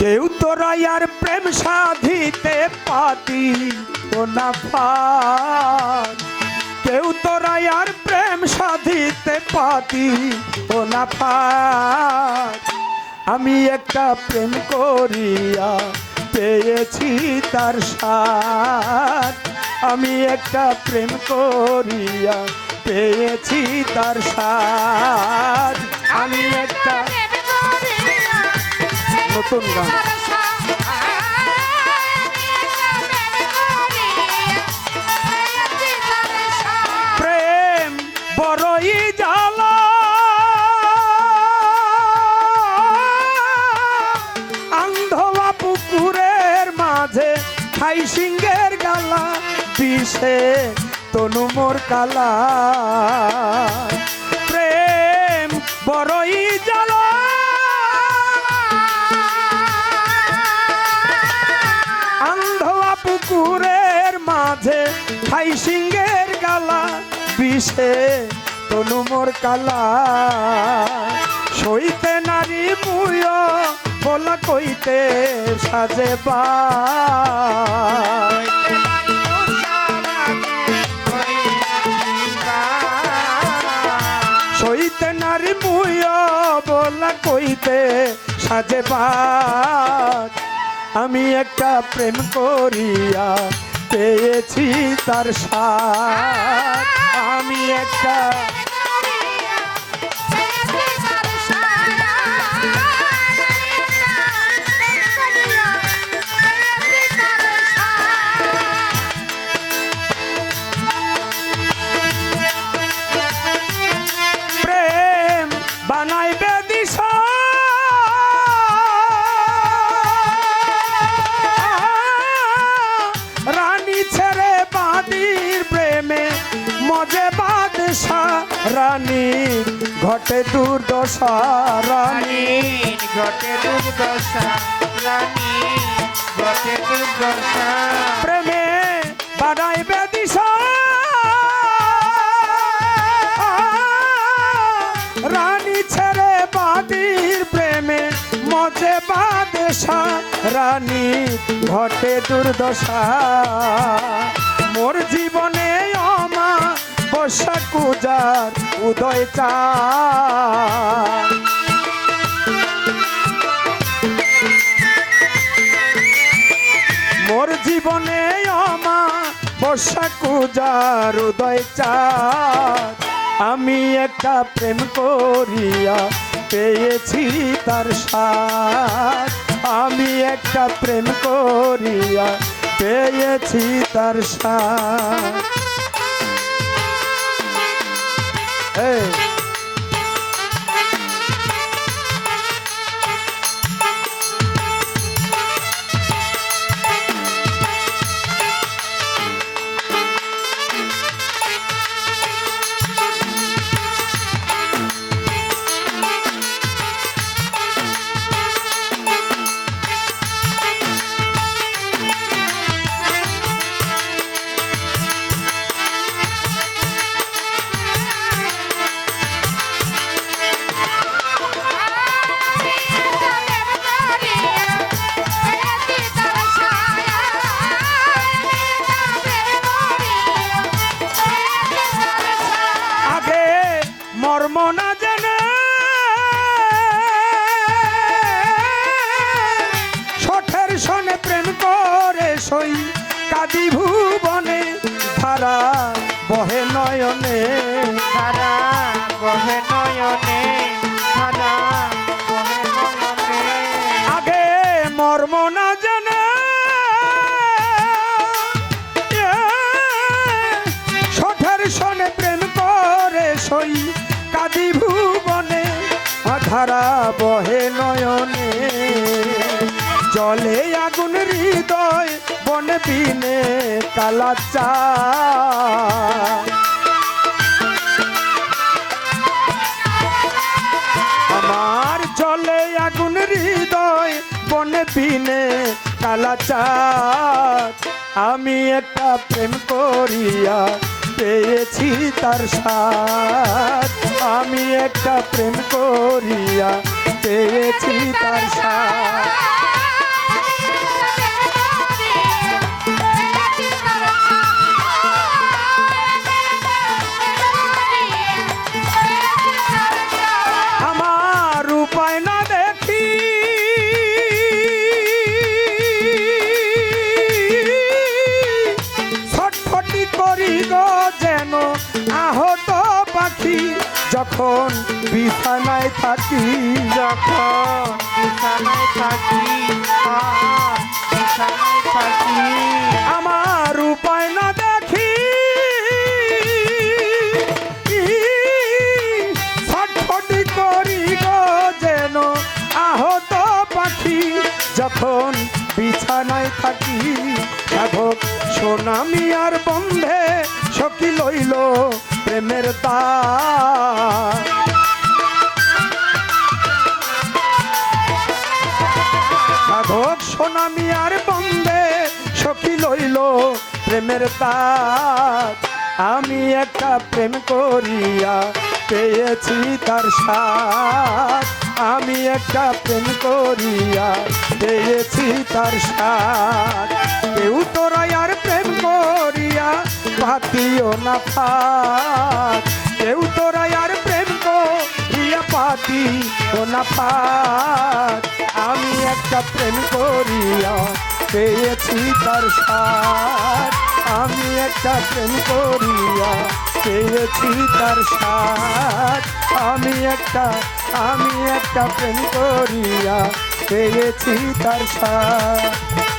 কেউ তোরা আর প্রেম সাধিতে পাতি ও না পার, কেউ তোরা আর প্রেম সাধিতে পাতি ও না পার। আমি একটা প্রেম করিয়া পেয়েছি তার স্বাদ, আমি একটা প্রেম করিয়া পেয়েছি তার স্বাদ। আমি একটা নতুন গান প্রেম বড়ই জ্বালা, আন্ধবা পুকুরের মাঝে খাই সিংহের গালা, বিষে তনু মোর কালা। প্রেম বড়ই জ্বালা, আন্ধবা পুকুরের মাঝে খাই সিংহের গালা, বিষে তনু মোর কালা। সইতে নারী মুয় বলা কইতে সাজে বা, সইতে নারী মুয় বলা কইতে সাজে বাদ। আমি একটা প্রেম করিয়া পেয়েছি তার স্বাদ, আমি একটা প্রেম বানাইবে দিশা, রানী ছেড়ে বাঁদির প্রেমে মজে বাদশা, রানী ঘটে দুর্দশা, রানী ঘটে দুর্দশা, রানী ঘটে দুর্দশা। প্রেমে বানাইবে দিশা, রানী ছেড়ে বাঁদির প্রেমে মজে বাদশা, রানী ঘটে দুর্দশা। মোর জীবনে অমা বর্ষা কুজার উদয় চাঁদ, মোর জীবনে অমা বর্ষা কুজার উদয় চাঁদ। আমি একটা প্রেম করিয়া পেয়েছি তার স্বাদ, আমি একটা প্রেম করিয়া পেয়েছি তার স্বাদ। এই মর্ম না জেনে শঠের সনে প্রেম করে সই কাদি ভুবনে, ধারা বহে নয়নে, ধারা বহে নয়নে, ধারা বহে নয়নে। আগে মর্ম না জেনে শঠের সনে প্রেম করে সই কাদি ভুবনে, ধারা বহে নয়নে। জলে আগুন হৃদয় বনে বিনে কালা চা, আমার জলে আগুন হৃদয় বনে বিনে কালা চা। আমি একটা প্রেম করিয়া পেয়েছি তার স্বাদ, আমি একটা প্রেম করিয়া পেয়েছি তার স্বাদ। যখন বিছানায় থাকি যখন বিছানায় থাকি বিছানায় থাকি আমার উপায় না দেখি ছটফটি করি গো যেন আহত পাখি যখন বিছানায় থাকি সাধক সোনামি আর বন্ধে সখী লইল প্রেমের তার সাধক সোনামি আর বন্ধে সখী লইল প্রেমের তার আমি একটা প্রেম করিয়া পেয়েছি তার সাথ আমি একটা প্রেম করিয়া পেয়েছি তার সাথ কেউ তোরা আর প্রেম করিয়া পাতিও না ফাত কেউ তোরা আর প্রেম করিয়া পাতিও না ফাত আমি একটা প্রেম করিয়া পেয়েছি তার সাথ আমি একটা প্রেম করিয়া পেয়েছি তার সাথ আমি একটা প্রেম করিয়া পেয়েছি তার সাথ